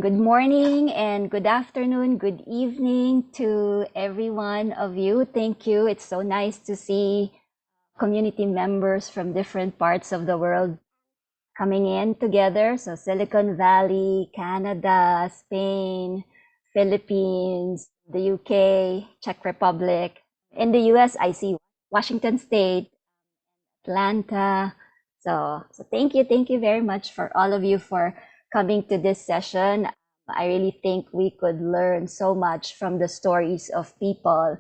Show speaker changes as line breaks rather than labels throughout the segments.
Good morning and good afternoon, good evening to every one of you. Thank you. It's so nice to see community members from different parts of the world coming in together. So Silicon Valley, Canada, Spain, Philippines, the UK, Czech Republic. In the US, I see Washington State, Atlanta. So thank you very much for all of you for coming to this session. I really think we could learn so much from the stories of people,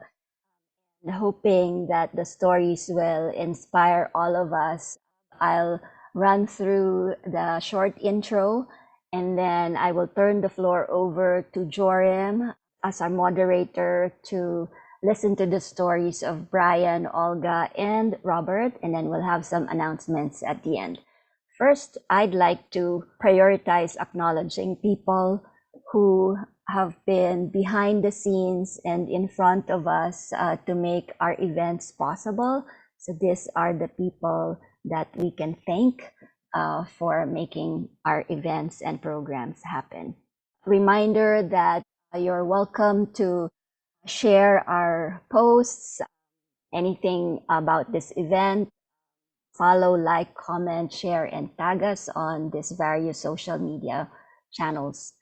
and hoping that the stories will inspire all of us. I'll run through the short intro and then I will turn the floor over to Jorim as our moderator to listen to the stories of Brian, Olga, and Robert, and then we'll have some announcements at the end. First, I'd like to prioritize acknowledging people who have been behind the scenes and in front of us to make our events possible. So these are the people that we can thank for making our events and programs happen. Reminder that you're welcome to share our posts, anything about this event, follow, like, comment, share, and tag us on these various social media channels.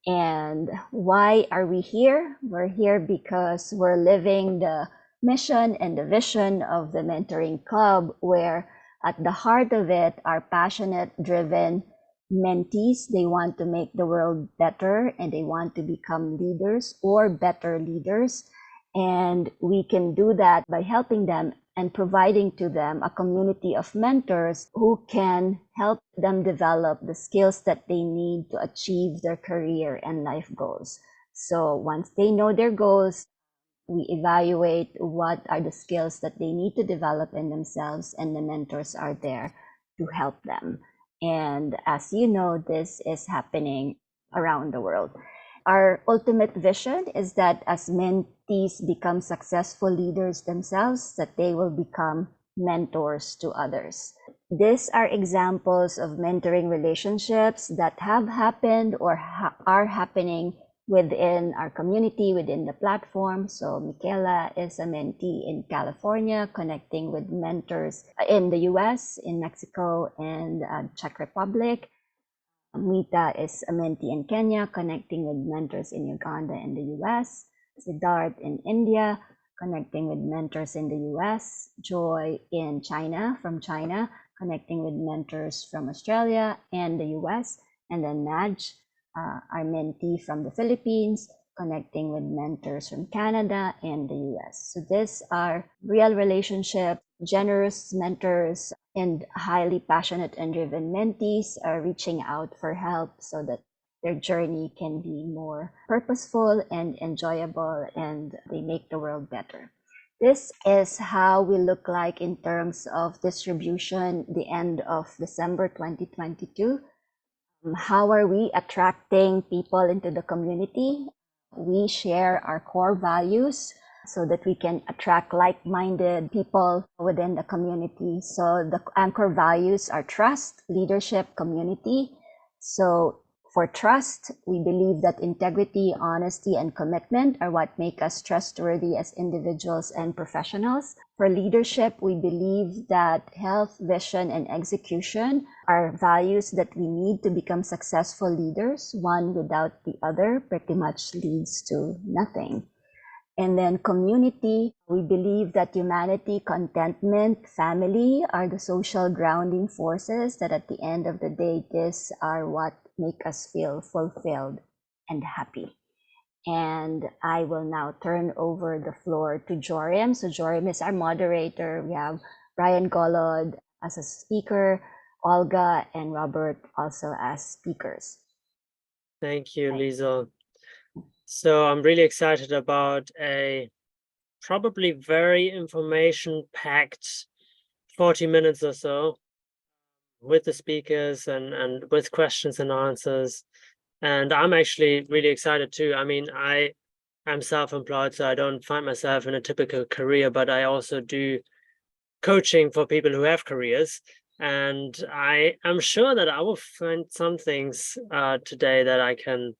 And why are we here? We're here because we're living the mission and the vision of the Mentoring Club, where at the heart of it are passionate, driven mentees. They want to make the world better and they want to become leaders or better leaders. And we can do that by helping them and providing to them a community of mentors who can help them develop the skills that they need to achieve their career and life goals. So once they know their goals, we evaluate what are the skills that they need to develop in themselves, and the mentors are there to help them. And as you know, this is happening around the world. Our ultimate vision is that as mentees become successful leaders themselves, that they will become mentors to others. These are examples of mentoring relationships that have happened or are happening within our community, within the platform. So Michaela is a mentee in California, connecting with mentors in the US, in Mexico, and Czech Republic. Mita is a mentee in Kenya, connecting with mentors in Uganda and the US. Siddharth in India, connecting with mentors in the US. Joy in China, from China, connecting with mentors from Australia and the US. And then Naj, our mentee from the Philippines, connecting with mentors from Canada and the US. So these are real relationships, generous mentors, and highly passionate and driven mentees are reaching out for help so that their journey can be more purposeful and enjoyable, and they make the world better. This is how we look like in terms of distribution the end of December 2022. How are we attracting people into the community? We share our core values so that we can attract like-minded people within the community. So the anchor values are trust, leadership, community. So for trust, we believe that integrity, honesty, and commitment are what make us trustworthy as individuals and professionals. For leadership, we believe that health, vision, and execution are values that we need to become successful leaders. One without the other pretty much leads to nothing. And then community, we believe that humanity, contentment, family are the social grounding forces that at the end of the day, these are what make us feel fulfilled and happy. And I will now turn over the floor to Jorim. So Jorim is our moderator. We have Brian Golod as a speaker, Olga and Robert also as speakers.
Thank you, Liesel. So I'm really excited about a probably very information-packed 40 minutes or so with the speakers and with questions and answers. And I'm actually really excited too. I mean, I am self-employed, so I don't find myself in a typical career, but I also do coaching for people who have careers. And I am sure that I will find some things today that I can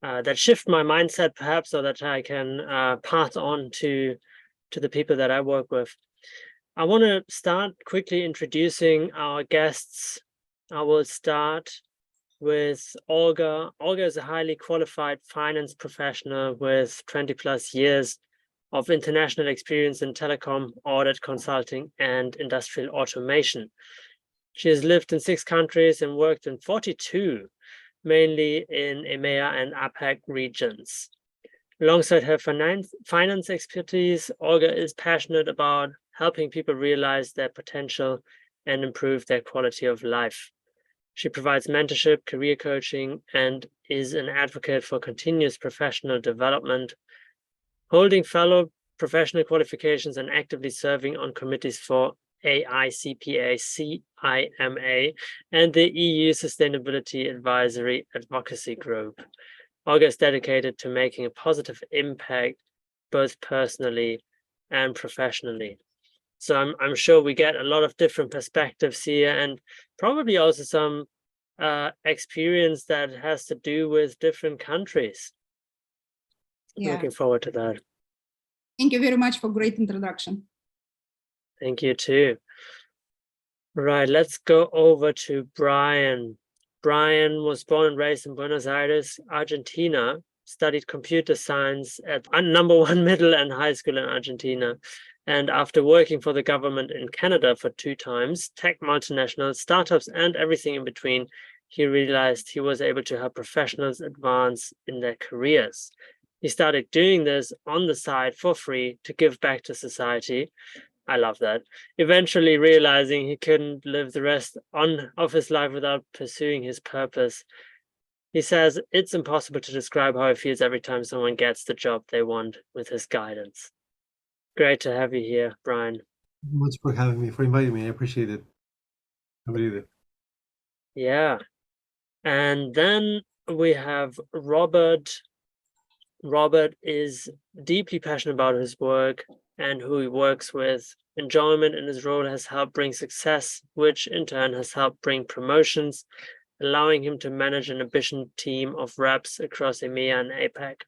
that shift my mindset, perhaps, or that I can pass on to the people that I work with. I want to start quickly introducing our guests. I will start with Olga. Olga is a highly qualified finance professional with 20 plus years of international experience in telecom, audit, consulting, and industrial automation. She has lived in 6 countries and worked in 42, mainly in EMEA and APAC regions. Alongside her finance expertise, Olga is passionate about helping people realize their potential and improve their quality of life. She provides mentorship, career coaching, and is an advocate for continuous professional development, holding fellow professional qualifications and actively serving on committees for AICPA, CIMA, and the EU Sustainability Advisory Advocacy Group. Olga is dedicated to making a positive impact both personally and professionally. So I'm sure we get a lot of different perspectives here, and probably also some experience that has to do with different countries.
Yeah.
Looking forward to that.
Thank you very much for great introduction.
Thank you too. Right, let's go over to Brian. Brian was born and raised in Buenos Aires, Argentina, studied computer science at #1 middle and high school in Argentina. And after working for the government in Canada for 2 times, tech multinationals, startups, and everything in between, he realized he was able to help professionals advance in their careers. He started doing this on the side for free to give back to society. I love that. Eventually realizing he couldn't live the rest of his life without pursuing his purpose. He says it's impossible to describe how he feels every time someone gets the job they want with his guidance. Great to have you here, Brian.
Much for having me, for inviting me. I appreciate it. I believe it.
Yeah. And then we have Robert. Robert is deeply passionate about his work and who he works with. Enjoyment in his role has helped bring success, which in turn has helped bring promotions, allowing him to manage an ambitious team of reps across EMEA and APAC.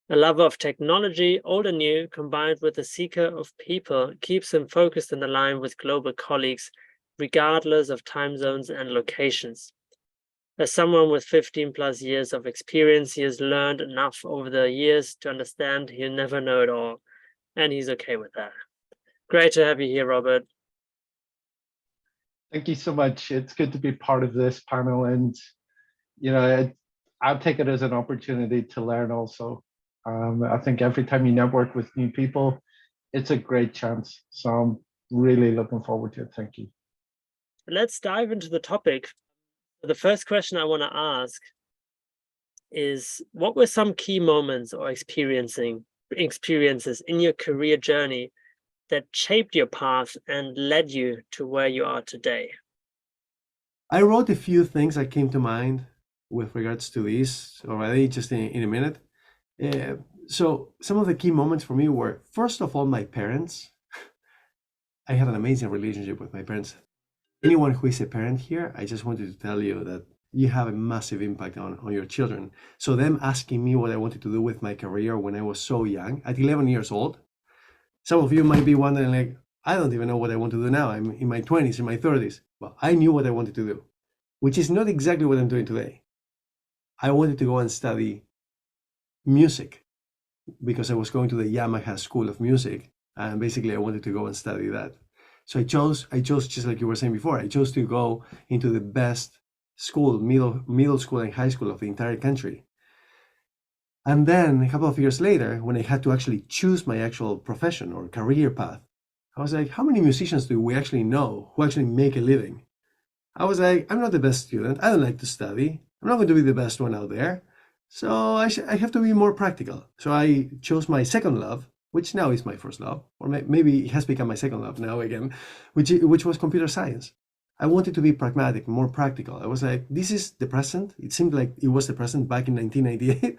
A lover of technology, old and new, combined with a seeker of people, keeps him focused and aligned with global colleagues, regardless of time zones and locations. As someone with 15 plus years of experience, he has learned enough over the years to understand he'll never know it all, and he's okay with that. Great to have you here, Robert.
Thank you so much. It's good to be part of this panel, and I'll take it as an opportunity to learn also. I think every time you network with new people, it's a great chance. So I'm really looking forward to it. Thank you.
Let's dive into the topic. The first question I want to ask is, what were some key moments or experiences in your career journey that shaped your path and led you to where you are today?
I wrote a few things that came to mind with regards to this already, just in a minute. So some of the key moments for me were, first of all, my parents. I had an amazing relationship with my parents. Anyone who is a parent here, I just wanted to tell you that you have a massive impact on your children. So them asking me what I wanted to do with my career when I was so young, at 11 years old, some of you might be wondering, like, I don't even know what I want to do now. I'm in my 20s, in my 30s. Well, I knew what I wanted to do, which is not exactly what I'm doing today. I wanted to go and study music because I was going to the Yamaha School of Music, and basically I wanted to go and study that. So I chose just like you were saying before, I chose to go into the best school, middle school and high school of the entire country. And then a couple of years later, when I had to actually choose my actual profession or career path, I was like, how many musicians do we actually know who actually make a living? I was like, I'm not the best student. I don't like to study. I'm not going to be the best one out there. So I have to be more practical. So I chose my second love, which now is my first love, or maybe it has become my second love now again, which was computer science. I wanted to be pragmatic, more practical. I was like, this is the present. It seemed like it was the present back in 1998.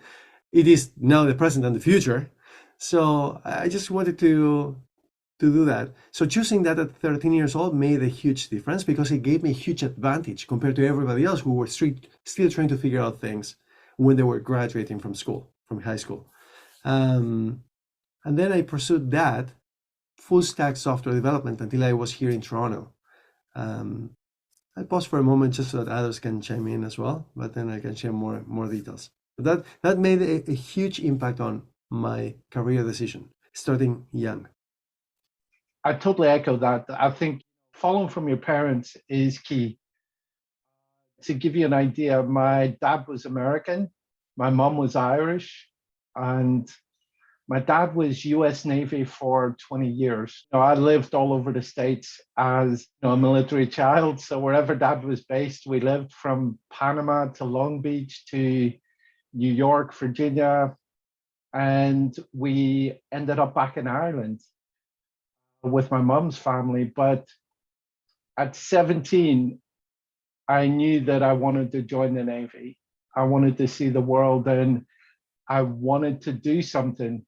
It is now the present and the future. So I just wanted to to do that. So choosing that at 13 years old made a huge difference because it gave me a huge advantage compared to everybody else who were still trying to figure out things when they were graduating from school, from high school. And then I pursued that full stack software development until I was here in Toronto. I pause for a moment just so that others can chime in as well, but then I can share more details. But that made a huge impact on my career decision, starting young.
I totally echo that. I think following from your parents is key. To give you an idea, my dad was American, my mom was Irish, and my dad was US Navy for 20 years. I lived all over the States as a military child. So wherever dad was based, we lived from Panama to Long Beach to New York, Virginia, and we ended up back in Ireland with my mom's family. But at 17, I knew that I wanted to join the Navy. I wanted to see the world and I wanted to do something.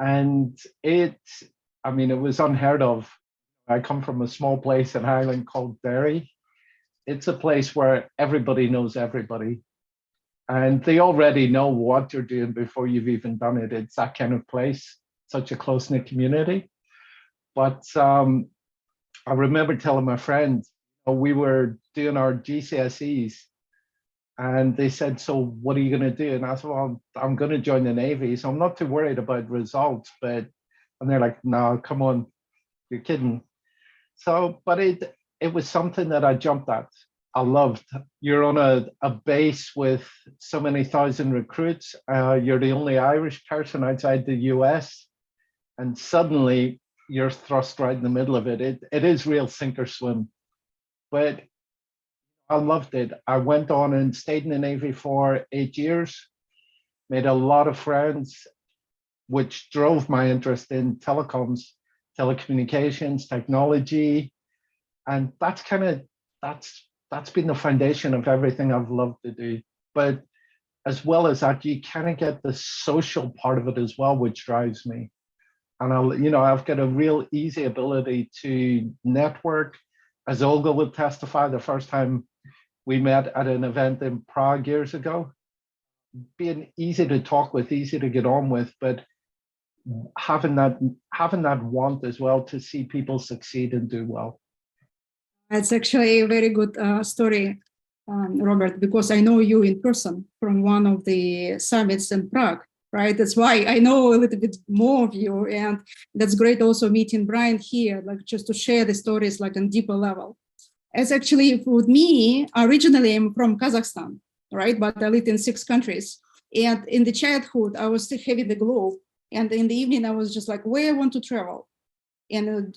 And it was unheard of. I come from a small place in Ireland called Derry. It's a place where everybody knows everybody. And they already know what you're doing before you've even done it. It's that kind of place, such a close-knit community. But I remember telling my friend, we were doing our GCSEs, and they said, so what are you going to do? And I said, well, I'm going to join the Navy. So I'm not too worried about results. And they're like, no, come on, you're kidding. So, but it was something that I jumped at. I loved. You're on a base with so many thousand recruits. You're the only Irish person outside the US. And suddenly you're thrust right in the middle of it. It is real sink or swim. But I loved it. I went on and stayed in the Navy for 8 years, made a lot of friends, which drove my interest in telecoms, telecommunications, technology. And that's been the foundation of everything I've loved to do. But as well as that, you kind of get the social part of it as well, which drives me. And I've got a real easy ability to network. As Olga would testify, the first time we met at an event in Prague years ago, being easy to talk with, easy to get on with, but having that want as well to see people succeed and do well.
That's actually a very good story, Robert, because I know you in person from one of the summits in Prague, right? That's why I know a little bit more of you. And that's great also meeting Brian here, like just to share the stories like on deeper level. As actually with me, originally I'm from Kazakhstan, right? But I lived in 6 countries. And in the childhood, I was still having the globe. And in the evening, I was just like, where I want to travel. And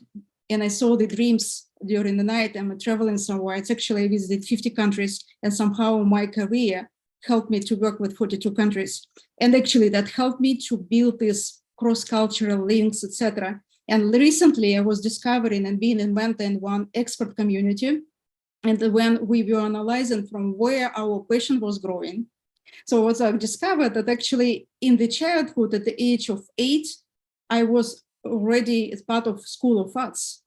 I saw the dreams during the night. I'm traveling somewhere. It's actually I visited 50 countries. And somehow my career helped me to work with 42 countries. And actually that helped me to build these cross-cultural links, etc. And recently I was discovering and being invented in one expert community. And when we were analyzing from where our passion was growing. So what I discovered that actually in the childhood at the age of 8, I was already as part of School of Arts.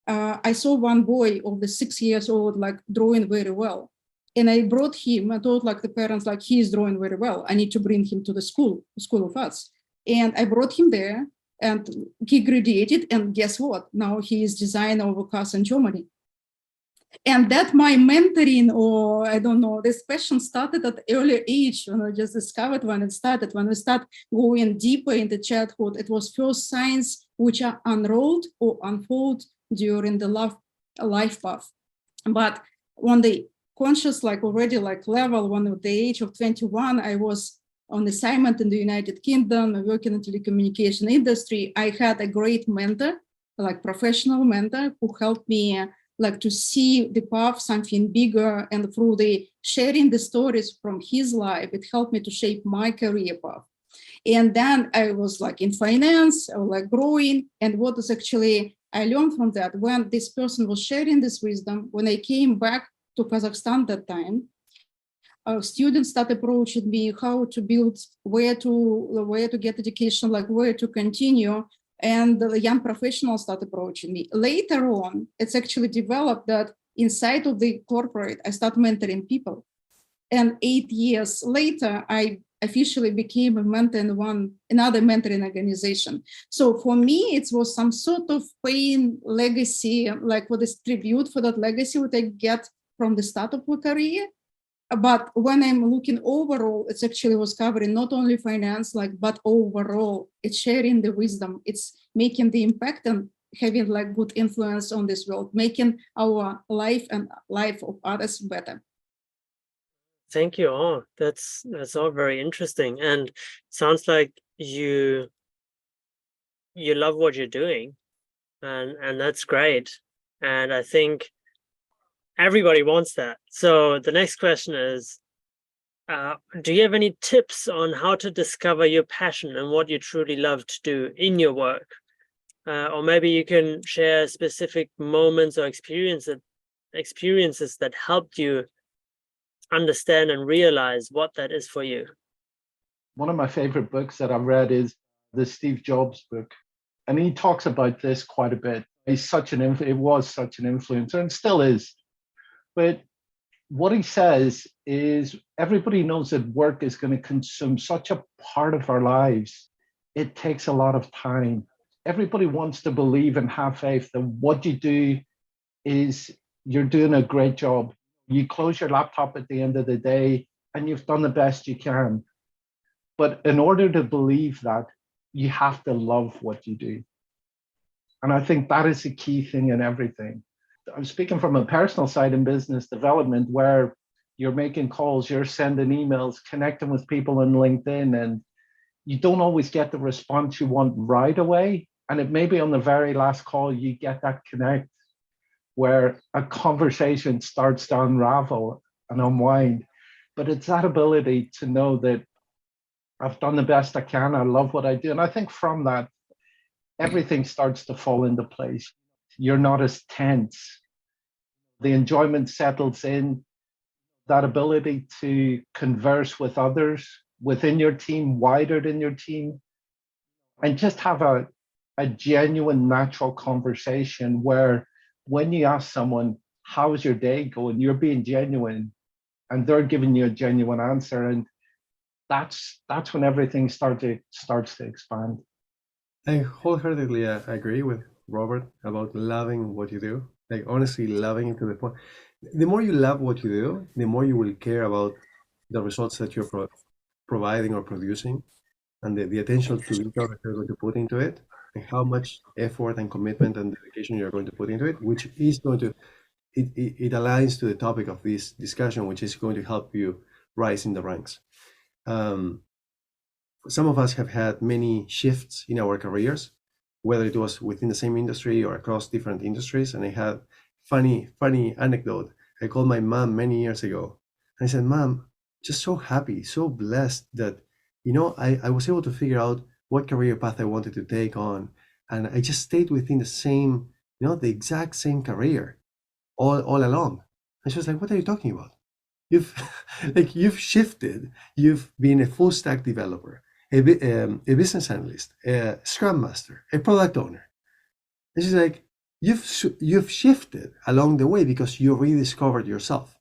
I saw one boy of the 6 years old, like drawing very well. And I brought him, I told like the parents, like he is drawing very well. I need to bring him to the School of Arts. And I brought him there and he graduated. And guess what? Now he is designer of cars in Germany. And that my mentoring, or I don't know, this passion started at earlier age when I just discovered when it started. When we start going deeper into childhood, it was first signs which are unrolled or unfold during the life path. But on the conscious, like already like level, when at the age of 21, I was on assignment in the United Kingdom, working in the telecommunication industry. I had a great mentor, like professional mentor, who helped me like to see the path, something bigger, and through the sharing the stories from his life, it helped me to shape my career path. And then I was like in finance, I was like growing. And what is actually, I learned from that when this person was sharing this wisdom, when I came back to Kazakhstan that time, students started approaching me how to build, where to get education, like where to continue. and the young professionals start approaching me. Later on, it's actually developed that inside of the corporate, I start mentoring people. And 8 years later, I officially became a mentor in another mentoring organization. So for me, it was some sort of paying legacy, like what is tribute for that legacy, what I get from the start of my career. But when I'm looking overall, it's actually was covering not only finance, but overall, it's sharing the wisdom, it's making the impact and having good influence on this world, making our life and life of others better.
Thank you all. That's all very interesting, and sounds like you love what you're doing, and that's great. And I think everybody wants that. So the next question is, do you have any tips on how to discover your passion and what you truly love to do in your work? Or maybe you can share specific moments or experiences that helped you understand and realize what that is for you.
One of my favorite books that I've read is the Steve Jobs book. And he talks about this quite a bit. It was such an influencer and still is. But what he says is everybody knows that work is going to consume such a part of our lives. It takes a lot of time. Everybody wants to believe and have faith that what you do is you're doing a great job. You close your laptop at the end of the day and you've done the best you can. But in order to believe that, you have to love what you do. And I think that is the key thing in everything. I'm speaking from a personal side in business development, where you're making calls, you're sending emails, connecting with people on LinkedIn, and you don't always get the response you want right away. And it may be on the very last call you get that connect where a conversation starts to unravel and unwind. But it's that ability to know that I've done the best I can, I love what I do. And I think from that, everything starts to fall into place. You're not as tense. The enjoyment settles in. That ability to converse with others within your team, wider than your team, and just have a genuine, natural conversation where when you ask someone, how's your day going, you're being genuine and they're giving you a genuine answer. And that's when everything starts to expand.
I wholeheartedly agree with Robert about loving what you do. Like honestly, loving it to the point. The more you love what you do, the more you will care about the results that you're providing or producing, and the attention to detail that you're going to put into it, and how much effort and commitment and dedication you're going to put into it, which is going to, it aligns to the topic of this discussion, which is going to help you rise in the ranks. Some of us have had many shifts in our careers, whether it was within the same industry or across different industries. And I had funny anecdote. I called my mom many years ago. And I said, Mom, just so happy, so blessed that, I was able to figure out what career path I wanted to take on. And I just stayed within the same, the exact same career all along. And she was like, what are you talking about? You've shifted. You've been a full stack developer, a business analyst, a scrum master, a product owner. And she's like, you've shifted along the way because you rediscovered yourself.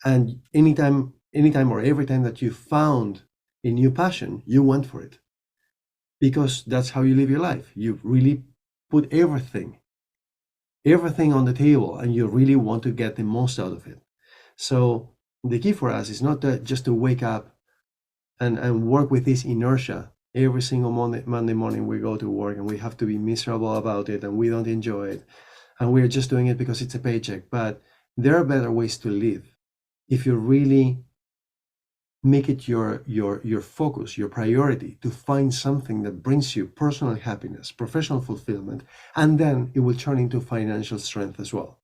And anytime or every time that you found a new passion, you went for it, because that's how you live your life. You really put everything on the table, and you really want to get the most out of it. So the key for us is not just to wake up and work with this inertia. Every single Monday morning we go to work and we have to be miserable about it and we don't enjoy it. And we're just doing it because it's a paycheck. But there are better ways to live. If you really make it your focus, your priority, to find something that brings you personal happiness, professional fulfillment, and then it will turn into financial strength as well.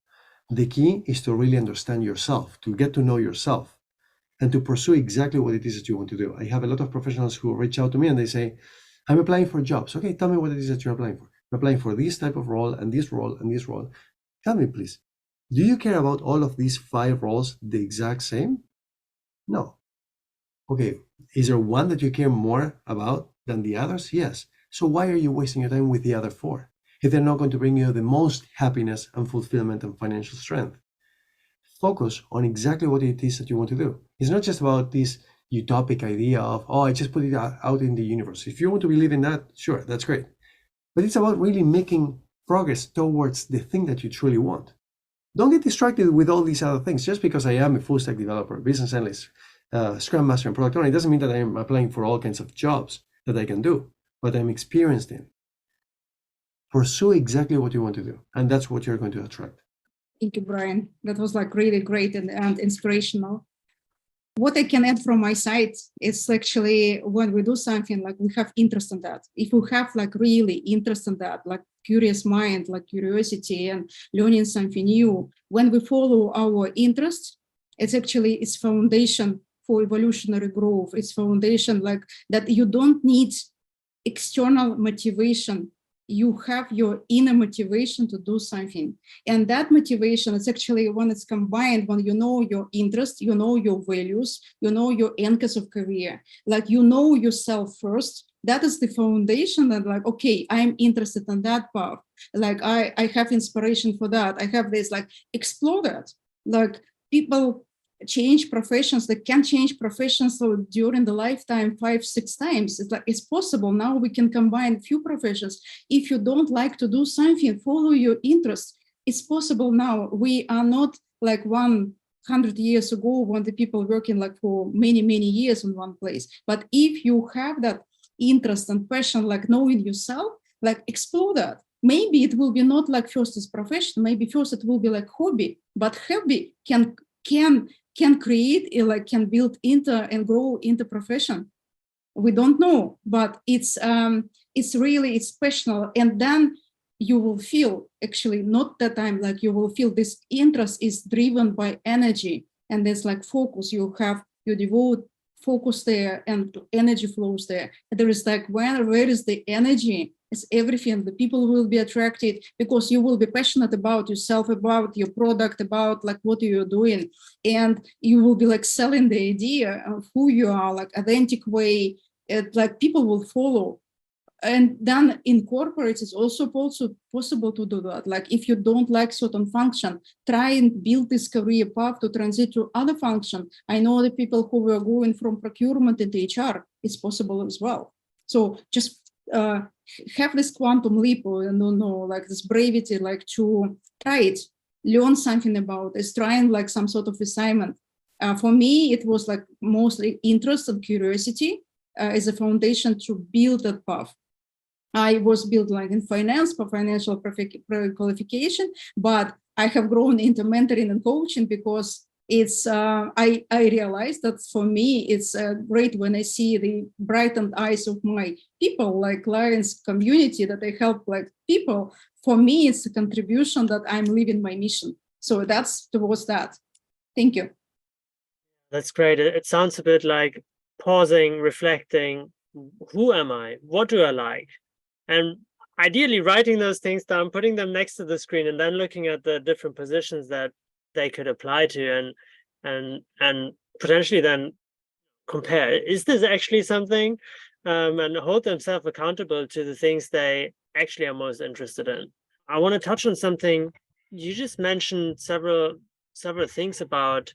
The key is to really understand yourself, to get to know yourself, and to pursue exactly what it is that you want to do. I have a lot of professionals who reach out to me and they say, I'm applying for jobs. Okay, tell me what it is that you're applying for. I'm applying for this type of role and this role and this role. Tell me, please, do you care about all of these 5 roles the exact same? No. Okay, is there one that you care more about than the others? Yes. So why are you wasting your time with the other 4 if they're not going to bring you the most happiness and fulfillment and financial strength? Focus on exactly what it is that you want to do. It's not just about this utopic idea of, oh, I just put it out in the universe. If you want to believe in that, sure, that's great. But it's about really making progress towards the thing that you truly want. Don't get distracted with all these other things. Just because I am a full stack developer, business analyst, Scrum Master, and product owner, it doesn't mean that I am applying for all kinds of jobs that I can do, but I'm experienced in. Pursue exactly what you want to do, and that's what you're going to attract.
Thank you, Brian. That was like really great and inspirational. What I can add from my side is actually when we do something, like we have interest in that. If we have like really interest in that, like curious mind, like curiosity and learning something new, when we follow our interest, it's foundation for evolutionary growth. It's foundation like that you don't need external motivation. You have your inner motivation to do something. And that motivation is actually when it's combined, when you know your interest, you know your values, you know your anchors of career, like you know yourself first. That is the foundation that like, okay, I'm interested in that path. Like I have inspiration for that. I have this, like explore that. Like people change professions, they can change professions so during the lifetime 5-6 times. It's like it's possible. Now we can combine few professions. If you don't like to do something, follow your interest. It's possible now. We are not like 100 years ago when the people working like for many years in one place. But if you have that interest and passion, like knowing yourself, like explore that. Maybe it will be not like first as profession, maybe first it will be like hobby, but hobby can create, like can build into and grow into profession. We don't know, but it's really, it's special. And then you will feel actually not that time, like you will feel this interest is driven by energy, and there's like focus, you devote focus there and energy flows there. And there is like, where is the energy? It's everything. The people will be attracted because you will be passionate about yourself, about your product, about like what you're doing. And you will be like selling the idea of who you are, like authentic way. Like people will follow. And then in corporates, it's also possible to do that. Like if you don't like certain function, try and build this career path to transit to other function. I know the people who were going from procurement into HR, it's possible as well. So just have this quantum leap, or like this bravery, like to try it, learn something about it, trying like some sort of assignment. For me, it was like mostly interest and curiosity as a foundation to build that path. I was built like in finance for financial qualification, but I have grown into mentoring and coaching because it's, I realized that for me, it's great when I see the brightened eyes of my people, like clients, community, that I help like people. For me, it's a contribution that I'm living my mission. So that's towards that. Thank you.
That's great. It sounds a bit like pausing, reflecting, who am I? What do I like? And ideally writing those things down, putting them next to the screen, and then looking at the different positions that they could apply to, and potentially then compare. Is this actually something? And hold themselves accountable to the things they actually are most interested in. I want to touch on something. You just mentioned several things about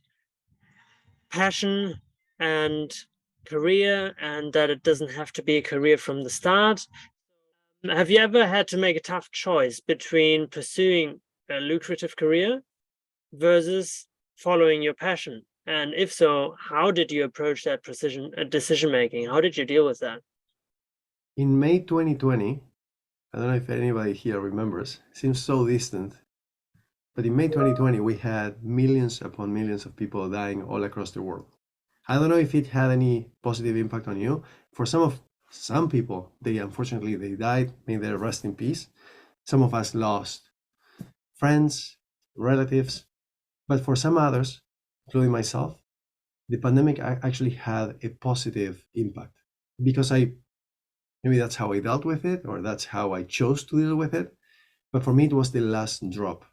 passion and career, and that it doesn't have to be a career from the start. Have you ever had to make a tough choice between pursuing a lucrative career versus following your passion? And if so, how did you approach that decision making? How did you deal with that?
In May 2020, I don't know if anybody here remembers, it seems so distant, but in May 2020, we had millions upon millions of people dying all across the world. I don't know if it had any positive impact on you. For some people, unfortunately they died, may they rest in peace. Some of us lost friends, relatives, but for some others, including myself, the pandemic actually had a positive impact because maybe that's how I dealt with it, or that's how I chose to deal with it. But for me, it was the last drop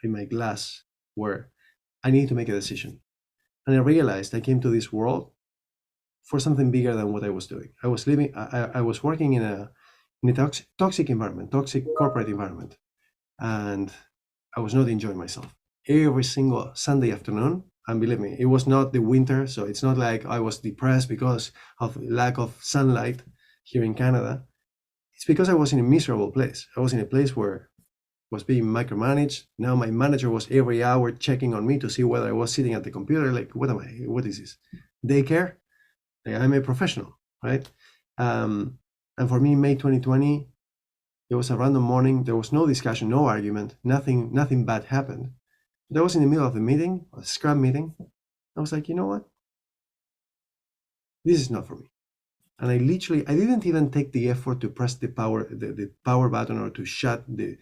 in my glass where I needed to make a decision. And I realized I came to this world for something bigger than what I was doing. I was working in a in a toxic environment, toxic corporate environment. And I was not enjoying myself. Every single Sunday afternoon, and believe me, it was not the winter, so it's not like I was depressed because of lack of sunlight here in Canada. It's because I was in a miserable place. I was in a place where I was being micromanaged. Now my manager was every hour checking on me to see whether I was sitting at the computer. Like, what am I? What is this? Daycare? Like, I'm a professional, right? And for me, May 2020, it was a random morning. There was no discussion, no argument, nothing bad happened. But I was in the middle of the meeting, a Scrum meeting. I was like, you know what? This is not for me. And I didn't even take the effort to press the power button or to shut the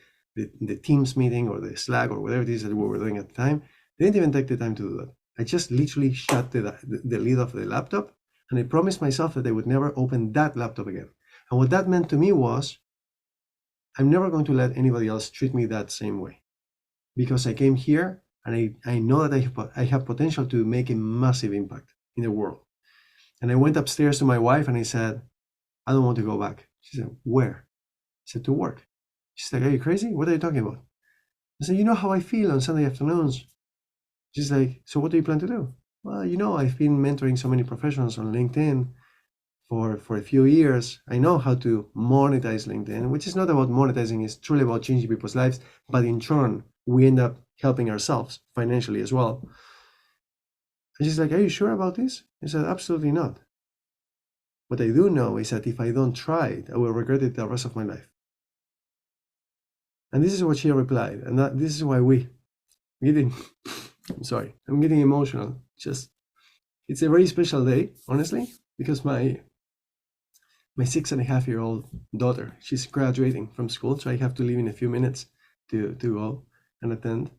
Teams meeting or the Slack or whatever it is that we were doing at the time. I didn't even take the time to do that. I just literally shut the lid of the laptop, and I promised myself that I would never open that laptop again. And what that meant to me was, I'm never going to let anybody else treat me that same way, because I came here and I know that I have potential to make a massive impact in the world. And I went upstairs to my wife and I said, I don't want to go back. She said, where? I said, to work. She's like, are you crazy? What are you talking about? I said, you know how I feel on Sunday afternoons. She's like, so what do you plan to do? Well, you know, I've been mentoring so many professionals on LinkedIn for a few years. I know how to monetize LinkedIn, which is not about monetizing, it's truly about changing people's lives. But in turn, we end up helping ourselves financially as well. And she's like, are you sure about this? I said, absolutely not. What I do know is that if I don't try it, I will regret it the rest of my life. And this is what she replied. And this is why I'm getting emotional. It's a very special day, honestly, because my 6.5-year-old daughter, she's graduating from school, so I have to leave in a few minutes to go and attend.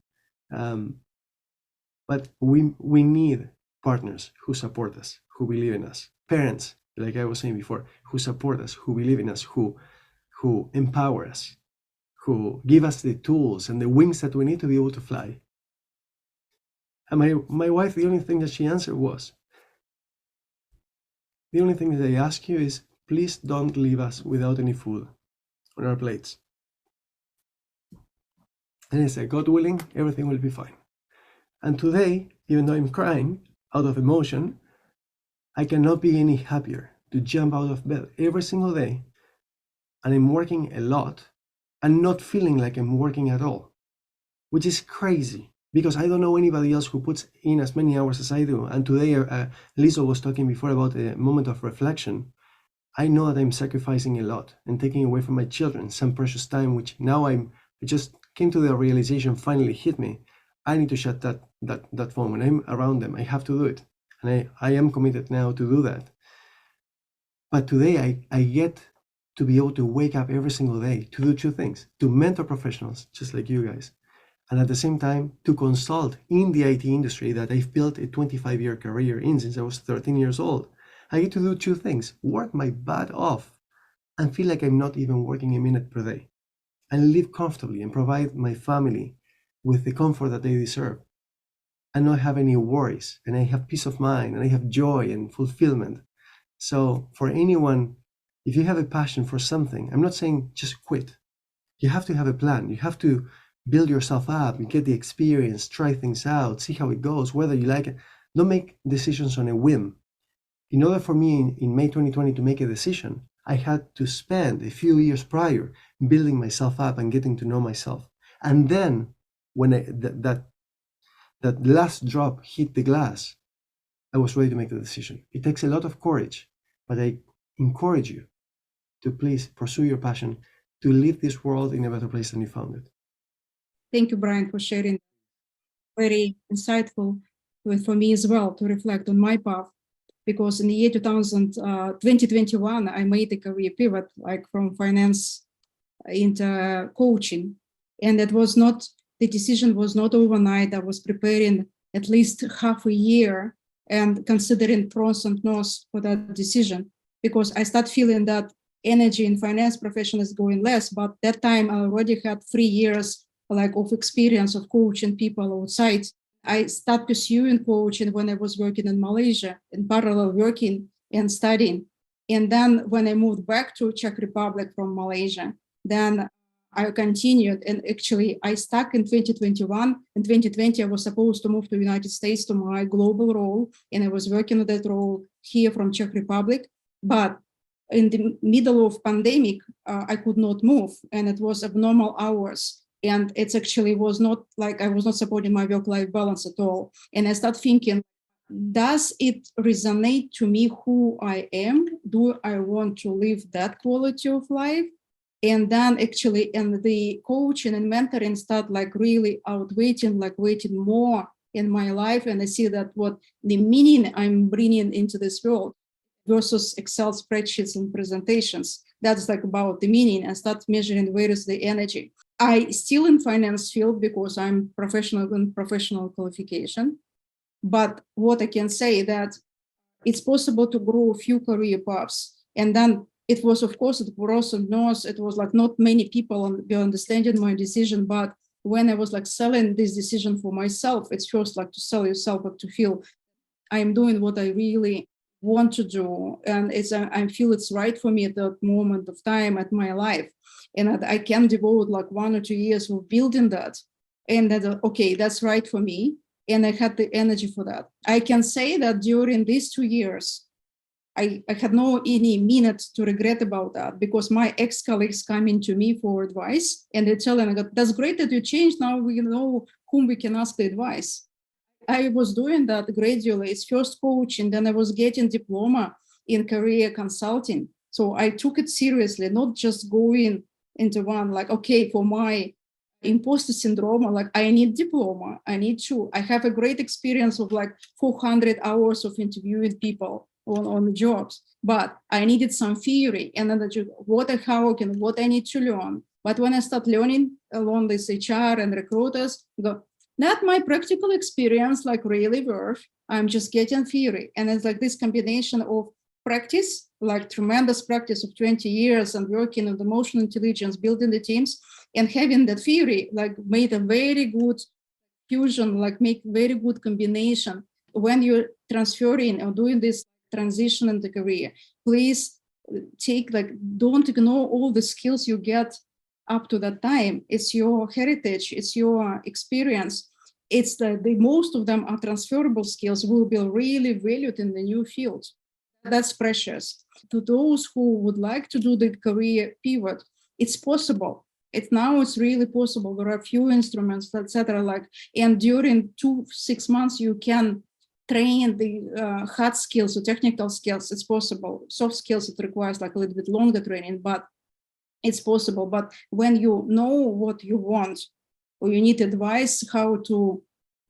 But we need partners who support us, who believe in us. Parents, like I was saying before, who support us, who believe in us, who empower us, who give us the tools and the wings that we need to be able to fly. And my wife, the only thing that she answered was, the only thing that I ask you is, please don't leave us without any food on our plates. And I said, God willing, everything will be fine. And today, even though I'm crying out of emotion, I cannot be any happier to jump out of bed every single day. And I'm working a lot and not feeling like I'm working at all, which is crazy because I don't know anybody else who puts in as many hours as I do. And today, Liesel was talking before about a moment of reflection. I know that I'm sacrificing a lot and taking away from my children some precious time, which now I just came to the realization, finally hit me. I need to shut that phone. When I'm around them, I have to do it. And I am committed now to do that. But today I get to be able to wake up every single day to do two things: to mentor professionals just like you guys, and at the same time to consult in the IT industry that I've built a 25-year career in since I was 13 years old. I get to do two things: work my butt off and feel like I'm not even working a minute per day, and live comfortably and provide my family with the comfort that they deserve, and not have any worries, and I have peace of mind, and I have joy and fulfillment. So for anyone, if you have a passion for something, I'm not saying just quit. You have to have a plan. You have to build yourself up and get the experience, try things out, see how it goes, whether you like it. Don't make decisions on a whim. In order for me in May 2020 to make a decision, I had to spend a few years prior building myself up and getting to know myself. And then when that last drop hit the glass, I was ready to make the decision. It takes a lot of courage, but I encourage you to please pursue your passion, to leave this world in a better place than you found it.
Thank you, Brian, for sharing. Very insightful for me as well to reflect on my path, because in the year 2021, I made a career pivot, like from finance into coaching. And that was not, the decision was not overnight. I was preparing at least half a year and considering pros and cons for that decision, because I start feeling that energy in finance profession is going less. But that time I already had 3 years of experience of coaching people outside. I started pursuing coaching when I was working in Malaysia, in parallel working and studying. And then when I moved back to Czech Republic from Malaysia, then I continued, and actually I stuck in 2021. In 2020, I was supposed to move to the United States to my global role, and I was working on that role here from Czech Republic. But in the middle of pandemic, I could not move, and it was abnormal hours. And it actually was not like I was not supporting my work-life balance at all. And I started thinking, does it resonate to me who I am? Do I want to live that quality of life? And then actually, and the coaching and mentoring start like really outweighing, like weighting more in my life. And I see that what the meaning I'm bringing into this world versus Excel spreadsheets and presentations, that's like about the meaning, and start measuring where is the energy. I still in finance field because I'm professional in professional qualification. But what I can say that it's possible to grow a few career paths. And then it was, of course, the pros and cons. It was like not many people understanding my decision. But when I was like selling this decision for myself, it's first like to sell yourself, but to feel I'm doing what I really want to do. And it's I feel it's right for me at that moment of time at my life. And I can devote like 1 or 2 years of building that. And that, okay, that's right for me. And I had the energy for that. I can say that during these 2 years, I had no any minute to regret about that, because my ex-colleagues coming to me for advice, and they're telling me, that's great that you changed. Now we know whom we can ask the advice. I was doing that gradually. It's first coaching, then I was getting diploma in career consulting. So I took it seriously, not just going into one like, okay, for my imposter syndrome, like I need diploma, I have a great experience of like 400 hours of interviewing people on jobs, but I needed some theory, and then what I need to learn. But when I start learning along this HR and recruiters, go, not my practical experience like really worth, I'm just getting theory. And it's like this combination of practice, like tremendous practice of 20 years and working on the emotional intelligence, building the teams, and having that theory like made a very good fusion, like make very good combination. When you're transferring or doing this transition in the career, please take like, don't ignore all the skills you get up to that time. It's your heritage, it's your experience. It's the most of them are transferable skills, will be really valued in the new field. That's precious. To those who would like to do the career pivot, it's possible. It's really possible. There are a few instruments, etc. Like, and during 6 months, you can train the hard skills or technical skills. It's possible. Soft skills, it requires like a little bit longer training, but it's possible. But when you know what you want, or you need advice how to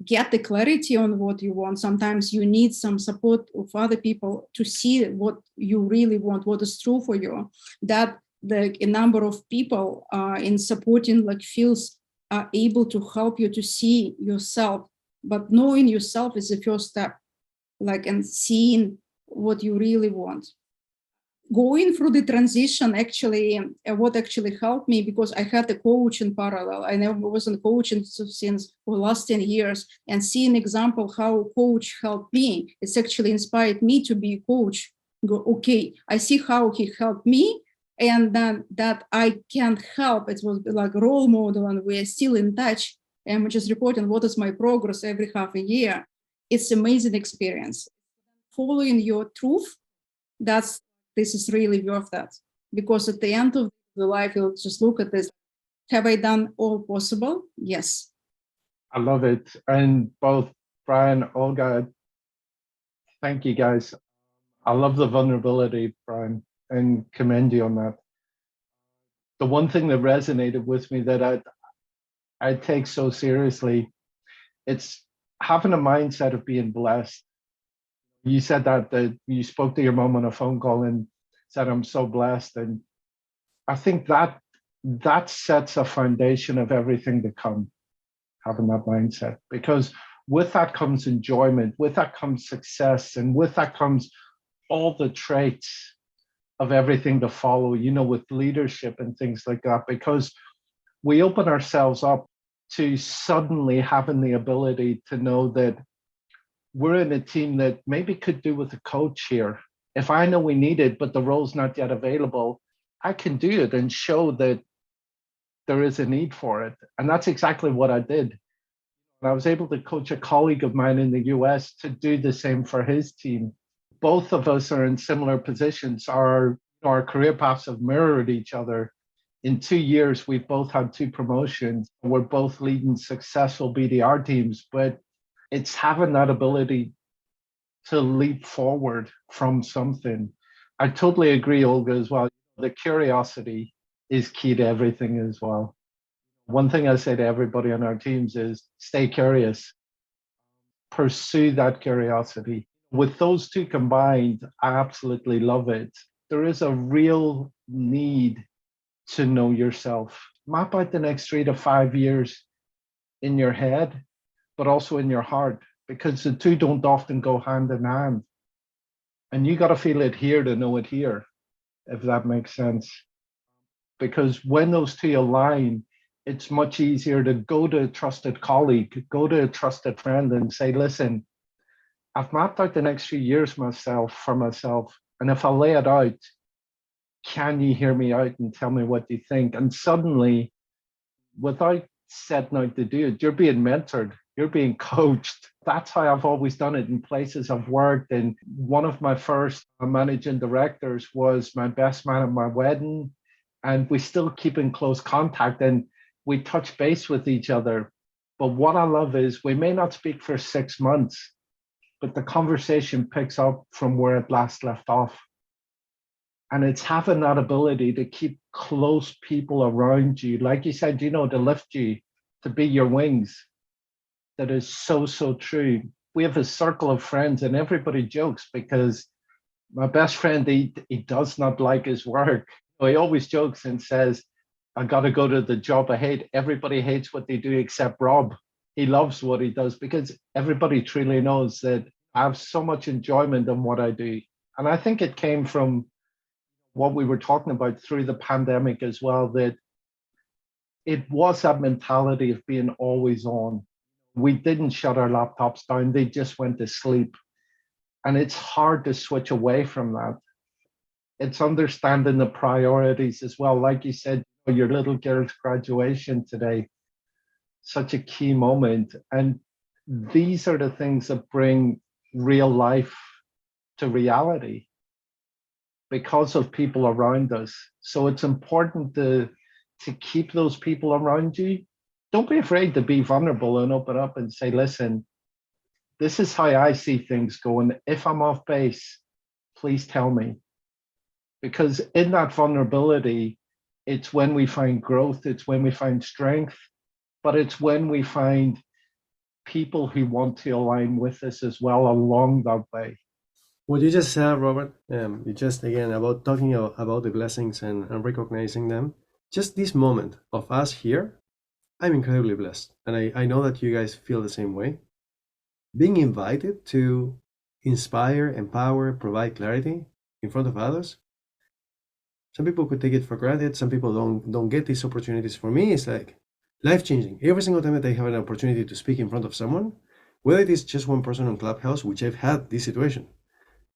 get the clarity on what you want, sometimes you need some support of other people to see what you really want, what is true for you. That a number of people in supporting like fields are able to help you to see yourself. But knowing yourself is the first step, like, and seeing what you really want. Going through the transition, actually, what actually helped me, because I had a coach in parallel. I never wasn't coaching since the last 10 years, and seeing example how a coach helped me, it's actually inspired me to be a coach. Go, okay, I see how he helped me, and then that I can help. It was like a role model, and we're still in touch. And we're just reporting what is my progress every half a year. It's amazing experience. Following your truth, this is really worth that, because at the end of the life, you'll just look at this. Have I done all possible? Yes.
I love it. And both Brian, Olga, thank you guys. I love the vulnerability, Brian, and commend you on that. The one thing that resonated with me that I take so seriously, it's having a mindset of being blessed. You said that you spoke to your mom on a phone call and said, I'm so blessed. And I think that sets a foundation of everything to come, having that mindset. Because with that comes enjoyment, with that comes success, and with that comes all the traits of everything to follow, with leadership and things like that. Because we open ourselves up to suddenly having the ability to know that we're in a team that maybe could do with a coach here, If I know we need it, but the role's not yet available, I can do it and show that there is a need for it. And that's exactly what I did. And I was able to coach a colleague of mine in the US to do the same for his team. Both of us are in similar positions. Our career paths have mirrored each other. In 2 years, we've both had 2 promotions. We're both leading successful BDR teams, but it's having that ability to leap forward from something. I totally agree, Olga, as well. The curiosity is key to everything as well. One thing I say to everybody on our teams is stay curious, pursue that curiosity. With those 2 combined, I absolutely love it. There is a real need to know yourself. Map out the next 3 to 5 years in your head, but also in your heart, because the 2 don't often go hand in hand. And you got to feel it here to know it here, if that makes sense. Because when those 2 align, it's much easier to go to a trusted colleague, go to a trusted friend and say, listen, I've mapped out the next few years for myself. And if I lay it out, can you hear me out and tell me what you think? And suddenly, without setting out to do it, you're being mentored, you're being coached. That's how I've always done it in places I've worked. And one of my first managing directors was my best man at my wedding. And we still keep in close contact and we touch base with each other. But what I love is we may not speak for 6 months, but the conversation picks up from where it last left off. And it's having that ability to keep close people around you, like you said, to lift you, to be your wings. That is so, so true. We have a circle of friends and everybody jokes because my best friend, he does not like his work. He always jokes and says, I got to go to the job I hate. Everybody hates what they do except Rob. He loves what he does because everybody truly knows that I have so much enjoyment in what I do. And I think it came from what we were talking about through the pandemic as well, that it was that mentality of being always on. We didn't shut our laptops down, they just went to sleep. And it's hard to switch away from that. It's understanding the priorities as well. Like you said, your little girl's graduation today, such a key moment. And these are the things that bring real life to reality because of people around us. So it's important to keep those people around you. Don't be afraid to be vulnerable and open up and say, listen, this is how I see things going. If I'm off base, please tell me. Because in that vulnerability, it's when we find growth, it's when we find strength, but it's when we find people who want to align with us as well along that way.
What you just said, Robert, you just again about talking about the blessings and recognizing them. Just this moment of us here, I'm incredibly blessed. And I know that you guys feel the same way. Being invited to inspire, empower, provide clarity in front of others. Some people could take it for granted. Some people don't get these opportunities. For me, it's like life-changing. Every single time that I have an opportunity to speak in front of someone, whether it is just one person on Clubhouse, which I've had this situation,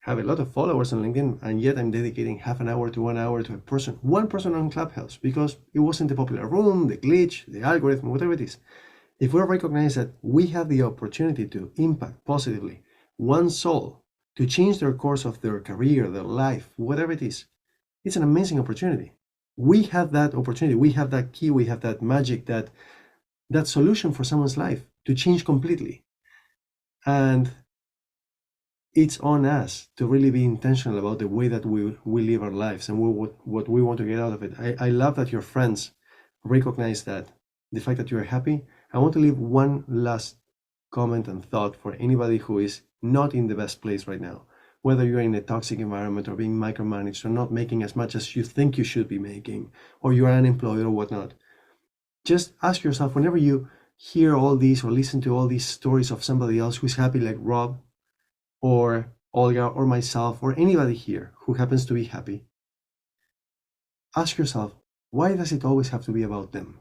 have a lot of followers on LinkedIn, and yet I'm dedicating half an hour to 1 hour to one person on Clubhouse, because it wasn't the popular room, the glitch, the algorithm, whatever it is. If we recognize that we have the opportunity to impact positively one soul, to change their course of their career, their life, whatever it is, it's an amazing opportunity. We have that opportunity. We have that key. We have that magic, that solution for someone's life to change completely. And it's on us to really be intentional about the way that we live our lives and what we want to get out of it. I love that your friends recognize that, the fact that you're happy. I want to leave one last comment and thought for anybody who is not in the best place right now, whether you're in a toxic environment or being micromanaged or not making as much as you think you should be making, or you're unemployed or whatnot. Just ask yourself, whenever you hear all these or listen to all these stories of somebody else who's happy, like Rob or Olga or myself or anybody here who happens to be happy, ask yourself, why does it always have to be about them?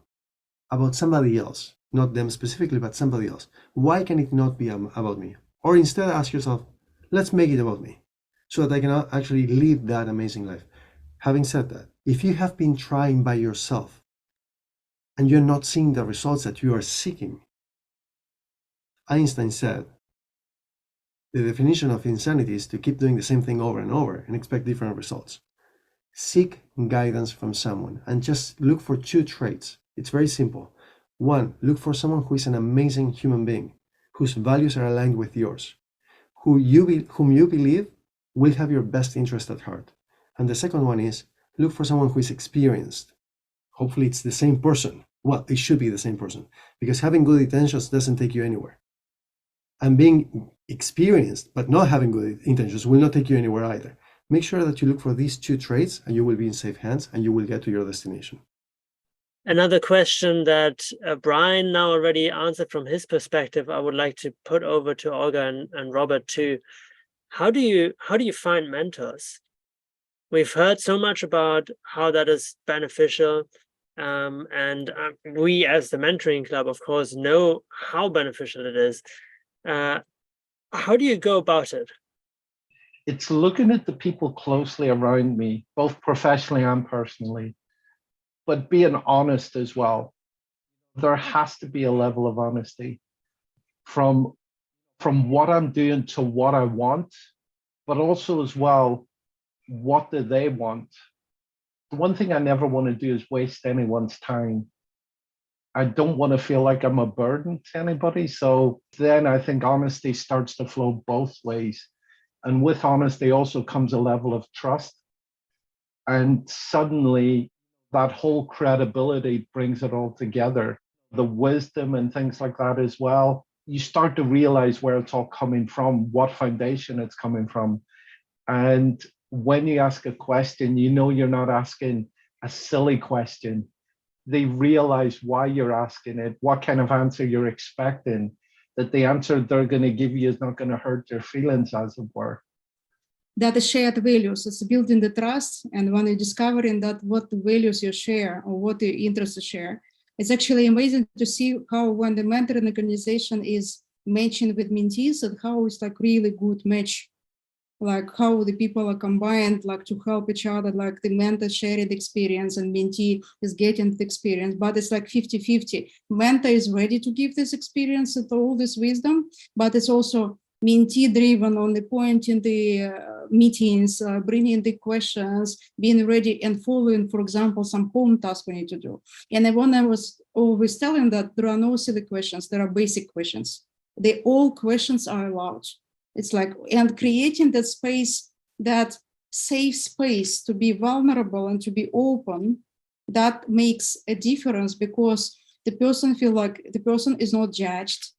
About somebody else, not them specifically, but somebody else. Why can it not be about me? Or instead ask yourself, let's make it about me. so that I can actually live that amazing life. Having said that, if you have been trying by yourself and you're not seeing the results that you are seeking, Einstein said, the definition of insanity is to keep doing the same thing over and over and expect different results. Seek guidance from someone and just look for 2 traits. It's very simple. 1, look for someone who is an amazing human being, whose values are aligned with yours, whom you believe will have your best interest at heart. And the second one is, look for someone who is experienced. Hopefully it's the same person. Well, it should be the same person, because having good intentions doesn't take you anywhere. And being experienced but not having good intentions will not take you anywhere either. Make sure that you look for these 2 traits and you will be in safe hands and you will get to your destination.
Another question that Brian now already answered from his perspective, I would like to put over to Olga and Robert too. How do you find mentors? We've heard so much about how that is beneficial, and we as the Mentoring Club, of course, know how beneficial it is. How do you go about it?
It's looking at the people closely around me, both professionally and personally, but being honest as well. There has to be a level of honesty from what I'm doing to what I want, but also as well, what do they want? The one thing I never want to do is waste anyone's time. I don't want to feel like I'm a burden to anybody. So then I think honesty starts to flow both ways. And with honesty also comes a level of trust. And suddenly that whole credibility brings it all together. The wisdom and things like that as well. You start to realize where it's all coming from, what foundation it's coming from. And when you ask a question, you know you're not asking a silly question. They realize why you're asking it, what kind of answer you're expecting, that the answer they're going to give you is not going to hurt their feelings, as it were.
That is shared values. It's building the trust. And when you're discovering that what the values you share or what the interests share, it's actually amazing to see how when the mentoring organization is matching with mentees and how it's like really good match, like how the people are combined, like to help each other, like the mentor sharing the experience and mentee is getting the experience, but it's like 50-50. Mentor is ready to give this experience and all this wisdom, but it's also mentee driven on the point in the meetings, bringing the questions, being ready and following, for example, some home tasks we need to do. And when I was always telling that there are no silly questions, there are basic questions. All questions are allowed. It's like, and creating that space, that safe space to be vulnerable and to be open, that makes a difference because the person feel like the person is not judged,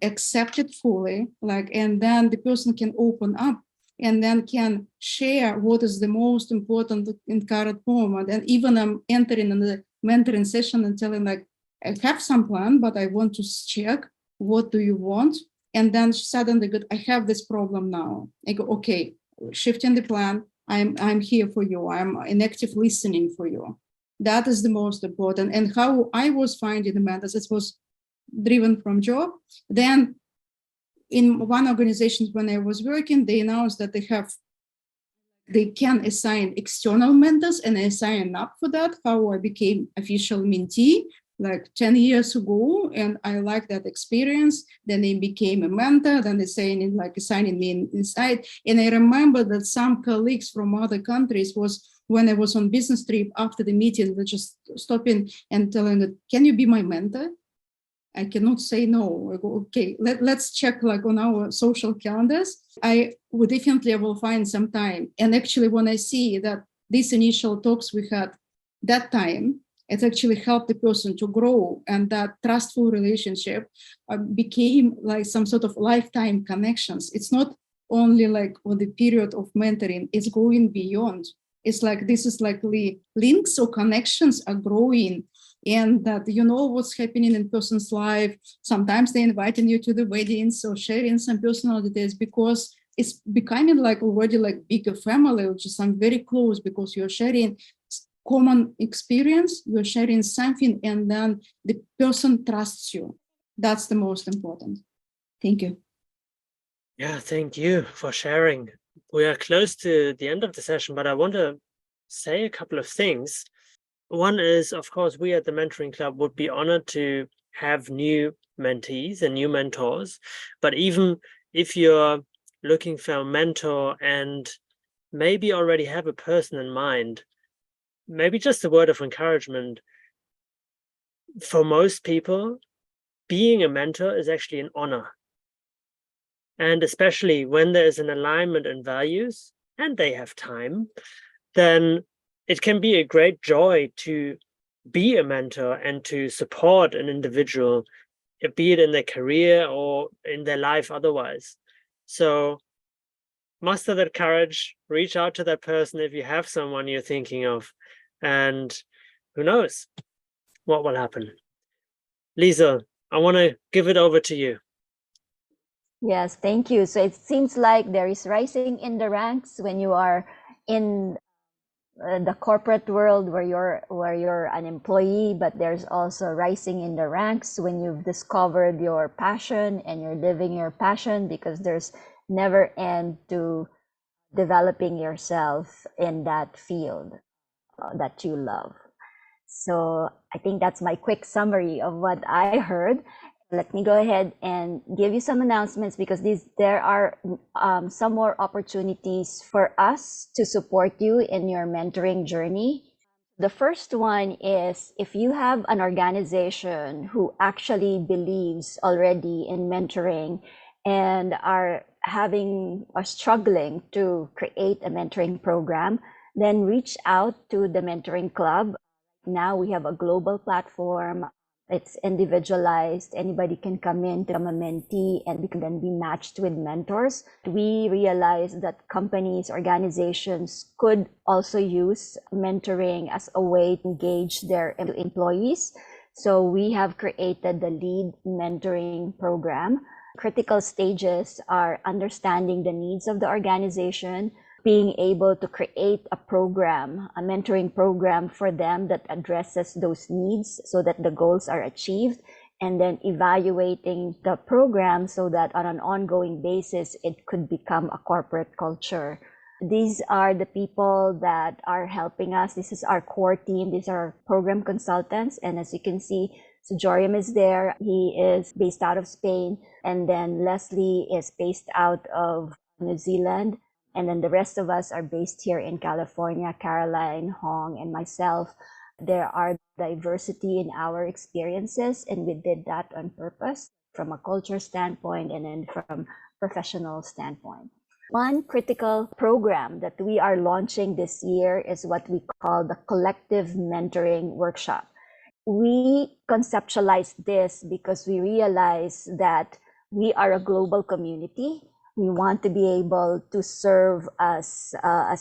accepted fully, like, and then the person can open up and then can share what is the most important in current moment. And even I'm entering in the mentoring session and telling like, I have some plan, but I want to check, what do you want? And then suddenly, I have this problem now. I go, okay, shifting the plan. I'm here for you. I'm in active listening for you. That is the most important. And how I was finding the mentors, it was driven from job. Then in one organization when I was working, they announced that they can assign external mentors, and I signed up for that. How I became official mentee like 10 years ago, and I liked that experience. Then they became a mentor, then they assigning me inside. And I remember that some colleagues from other countries was when I was on business trip after the meeting, they just stopping and telling that, can you be my mentor? I cannot say no. I go, okay, let's check like on our social calendars. I would definitely will find some time. And actually when I see that these initial talks we had that time, it actually helped the person to grow, and that trustful relationship became like some sort of lifetime connections. It's not only like on the period of mentoring, it's going beyond. It's like, this is like the links or connections are growing, and that you know what's happening in person's life. Sometimes they're inviting you to the weddings or sharing some personal details because it's becoming like already like bigger family, which is I'm very close because you're sharing common experience, you're sharing something, and then the person trusts you. That's the most important. Thank you.
Yeah, thank you for sharing. We are close to the end of the session, but I want to say a couple of things. One is, of course, we at the Mentoring Club would be honored to have new mentees and new mentors. But even if you're looking for a mentor and maybe already have a person in mind, maybe just a word of encouragement. For most people, being a mentor is actually an honor. And especially when there is an alignment in values and they have time, then it can be a great joy to be a mentor and to support an individual, be it in their career or in their life otherwise. So muster that courage, reach out to that person if you have someone you're thinking of, and who knows what will happen. Liesel, I want to give it over to you.
Yes, thank you. So it seems like there is rising in the ranks when you are in the corporate world where you're an employee, but there's also rising in the ranks when you've discovered your passion and you're living your passion, because there's never end to developing yourself in that field that you love. So I think that's my quick summary of what I heard. Let me go ahead and give you some announcements, because there are some more opportunities for us to support you in your mentoring journey. The first one is, if you have an organization who actually believes already in mentoring and are struggling to create a mentoring program, then reach out to the Mentoring Club. Now we have a global platform. It's individualized. Anybody can come in to become a mentee and can then be matched with mentors. We realize that companies, organizations could also use mentoring as a way to engage their employees. So we have created the Lead Mentoring Program. Critical stages are understanding the needs of the organization, being able to create a program, a mentoring program for them that addresses those needs so that the goals are achieved, and then evaluating the program so that on an ongoing basis, it could become a corporate culture. These are the people that are helping us. This is our core team. These are program consultants. And as you can see, so Jorim is there. He is based out of Spain. And then Leslie is based out of New Zealand. And then the rest of us are based here in California, Caroline, Hong, and myself. There are diversity in our experiences, and we did that on purpose from a culture standpoint and then from professional standpoint. One critical program that we are launching this year is what we call the Collective Mentoring Workshop. We conceptualized this because we realize that we are a global community. We want to be able to serve as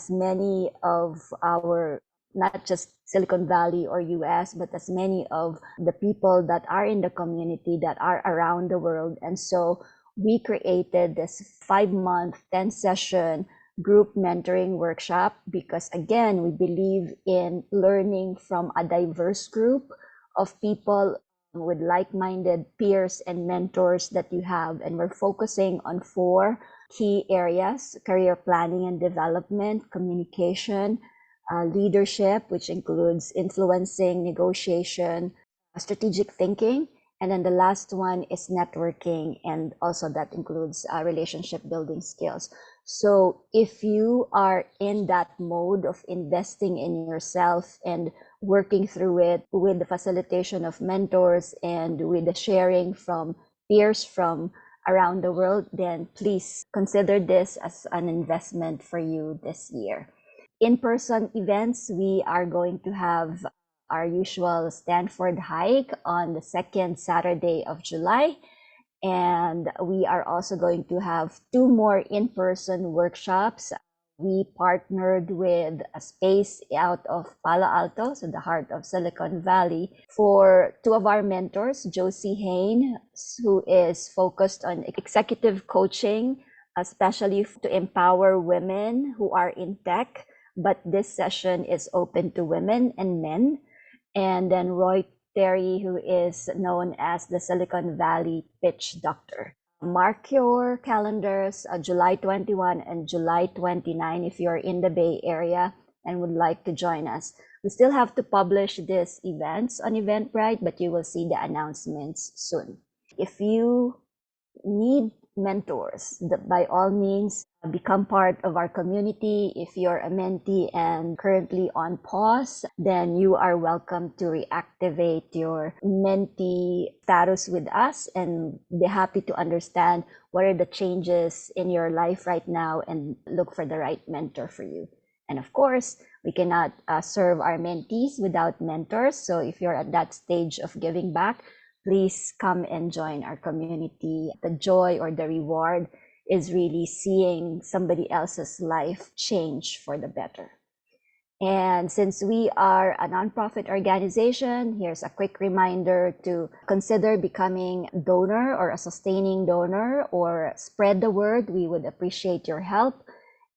many of our, not just Silicon Valley or US, but as many of the people that are in the community that are around the world. And so we created this 5-month, 10-session group mentoring workshop because, again, we believe in learning from a diverse group of people with like-minded peers and mentors that you have. And we're focusing on 4 key areas: career planning and development, communication, leadership, which includes influencing, negotiation, strategic thinking. And then the last one is networking, and also that includes relationship building skills. So if you are in that mode of investing in yourself and working through it with the facilitation of mentors and with the sharing from peers from around the world, then please consider this as an investment for you this year. In-person events, we are going to have our usual Stanford hike on the 2nd Saturday of July. And we are also going to have 2 more in-person workshops. We partnered with a space out of Palo Alto, so the heart of Silicon Valley, for 2 of our mentors, Josie Hain, who is focused on executive coaching, especially to empower women who are in tech. But this session is open to women and men. And then Roy Terry, who is known as the Silicon Valley Pitch Doctor. Mark your calendars, July 21 and July 29 if you're in the Bay Area and would like to join us. We still have to publish these events on Eventbrite, but you will see the announcements soon. If you need mentors, by all means, become part of our community. If you're a mentee and currently on pause, then you are welcome to reactivate your mentee status with us and be happy to understand what are the changes in your life right now and look for the right mentor for you. And of course, we cannot serve our mentees without mentors. So if you're at that stage of giving back, please come and join our community. The joy or the reward is really seeing somebody else's life change for the better. And since we are a nonprofit organization, here's a quick reminder to consider becoming a donor or a sustaining donor or spread the word. We would appreciate your help.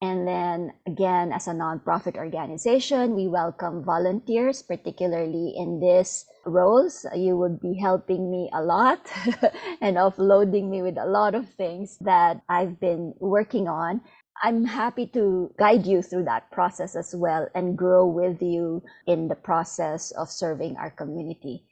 And then again, as a nonprofit organization, we welcome volunteers, particularly in these roles. You would be helping me a lot and offloading me with a lot of things that I've been working on. I'm happy to guide you through that process as well and grow with you in the process of serving our community.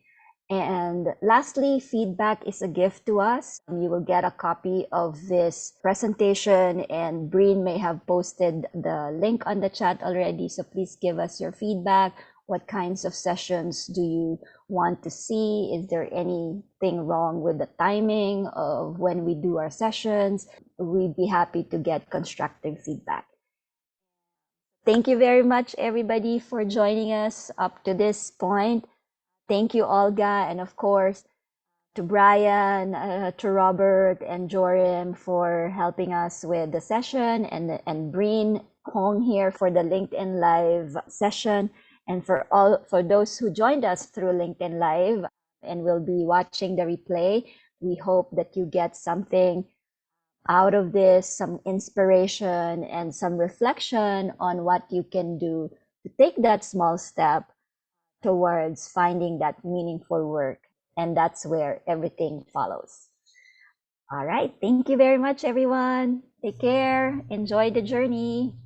And lastly, feedback is a gift to us. You will get a copy of this presentation, and Breen may have posted the link on the chat already. So please give us your feedback. What kinds of sessions do you want to see? Is there anything wrong with the timing of when we do our sessions? We'd be happy to get constructive feedback. Thank you very much, everybody, for joining us up to this point. Thank you, Olga, and of course, to Brian, to Robert, and Jorim for helping us with the session, and Breen Hong here for the LinkedIn Live session, and for those who joined us through LinkedIn Live and will be watching the replay. We hope that you get something out of this, some inspiration and some reflection on what you can do to take that small step towards finding that meaningful work. And that's where everything follows. All right. Thank you very much, everyone. Take care. Enjoy the journey.